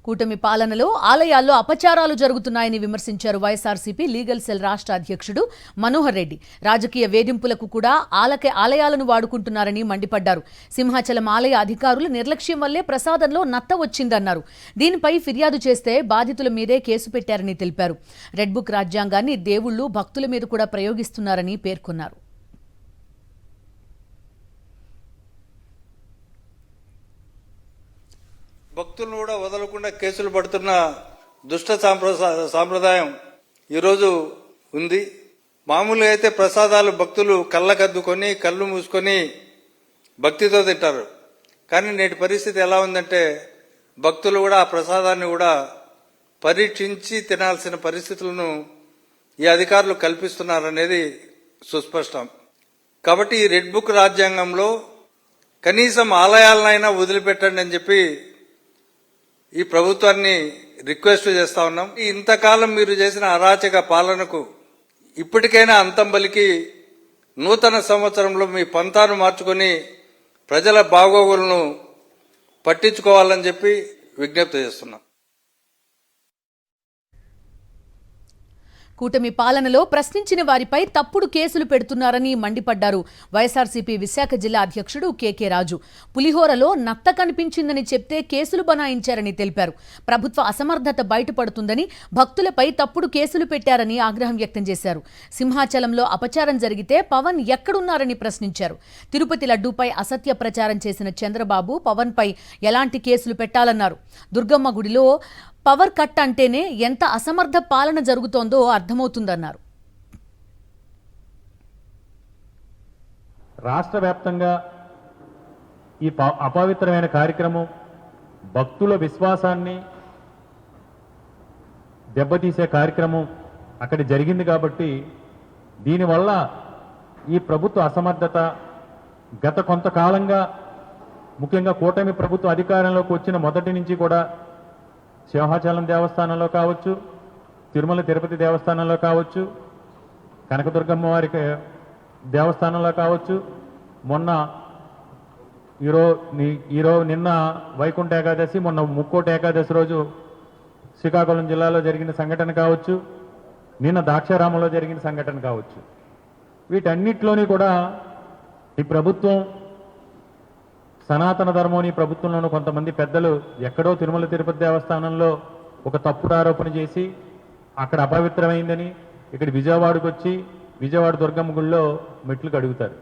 కూటమి పాలనలో ఆలయాల్లో అపచారాలు జరుగుతున్నాయని విమర్శించారు వైఎస్ఆర్సీపీ లీగల్ సెల్ రాష్ట్ర అధ్యక్షుడు మనోహర్ రెడ్డి. రాజకీయ వేధింపులకు కూడా ఆలయాలను వాడుకుంటున్నారని మండిపడ్డారు. సింహాచలం ఆలయ అధికారుల నిర్లక్ష్యం వల్లే ప్రసాదంలో నత్త వచ్చిందన్నారు. దీనిపై ఫిర్యాదు చేస్తే బాధితుల మీదే కేసు పెట్టారని తెలిపారు. రెడ్ బుక్ రాజ్యాంగాన్ని దేవుళ్లు భక్తుల మీద కూడా ప్రయోగిస్తున్నారని పేర్కొన్నారు. భక్తులను కూడా వదలకుండా కేసులు పడుతున్న దుష్ట సాంప్రదాయం ఈరోజు ఉంది. మామూలుగా అయితే ప్రసాదాలు భక్తులు కళ్ళకద్దుకొని కళ్ళు మూసుకొని భక్తితో తింటారు. కానీ నేటి పరిస్థితి ఎలా ఉందంటే భక్తులు కూడా ఆ ప్రసాదాన్ని కూడా పరీక్షించి తినాల్సిన పరిస్థితులను ఈ అధికారులు కల్పిస్తున్నారనేది సుస్పష్టం. కాబట్టి ఈ రెడ్ బుక్ రాజ్యాంగంలో కనీసం ఆలయాలనైనా వదిలిపెట్టండి అని చెప్పి ఈ ప్రభుత్వాన్ని రిక్వెస్ట్ చేస్తా ఉన్నాం. ఇంతకాలం మీరు చేసిన అరాచక పాలనకు ఇప్పటికైనా అంతం పలికి నూతన సంవత్సరంలో మీ పంతాను మార్చుకొని ప్రజల బాగోగులను పట్టించుకోవాలని చెప్పి విజ్ఞప్తి చేస్తున్నాం. కూటమి పాలనలో ప్రశ్నించిన వారిపై తప్పుడు కేసులు పెడుతున్నారని మండిపడ్డారు. వైఎస్ఆర్సీపీ విశాఖ జిల్లా అధ్యక్షుడు కేకే రాజు పులిహోరలో నత్త కనిపించిందని చెప్తే కేసులు బనాయించారని తెలిపారు. ప్రభుత్వ అసమర్థత బయటపడుతుందని భక్తులపై తప్పుడు కేసులు పెట్టారని ఆగ్రహం వ్యక్తం చేశారు. సింహాచలంలో అపచారం జరిగితే పవన్ ఎక్కడున్నారని ప్రశ్నించారు. తిరుపతి లడ్డూపై అసత్య ప్రచారం చేసిన చంద్రబాబు పవన్పై ఎలాంటి కేసులు పెట్టాలన్నారు. దుర్గమ్మ గుడిలో పవర్ కట్ అంటేనే ఎంత అసమర్థ పాలన జరుగుతోందో అర్థమవుతుందన్నారు. రాష్ట్ర వ్యాప్తంగా ఈ అపవిత్రమైన కార్యక్రమం భక్తుల విశ్వాసాన్ని దెబ్బతీసే కార్యక్రమం అక్కడ జరిగింది. కాబట్టి దీనివల్ల ఈ ప్రభుత్వ అసమర్థత గత కొంతకాలంగా ముఖ్యంగా కూటమి ప్రభుత్వ అధికారంలోకి వచ్చిన మొదటి నుంచి కూడా సింహాచలం దేవస్థానంలో కావచ్చు, తిరుమల తిరుపతి దేవస్థానంలో కావచ్చు, కనకదుర్గమ్మ వారి దేవస్థానంలో కావచ్చు, మొన్న నిన్న వైకుంఠ ఏకాదశి, మొన్న ముక్కోటి ఏకాదశి రోజు శ్రీకాకుళం జిల్లాలో జరిగిన సంఘటన కావచ్చు, నిన్న ద్రాక్షారామంలో జరిగిన సంఘటన కావచ్చు, వీటన్నిటిలోని కూడా ఈ ప్రభుత్వం సనాతన ధర్మం ప్రభుత్వంలోనూ కొంతమంది పెద్దలు ఎక్కడో తిరుమల తిరుపతి దేవస్థానంలో ఒక తప్పుడు ఆరోపణ చేసి అక్కడ అపవిత్రమైందని ఇక్కడ విజయవాడకు వచ్చి విజయవాడ దుర్గమ్మ గుడిలో మెట్లు కడుగుతారు.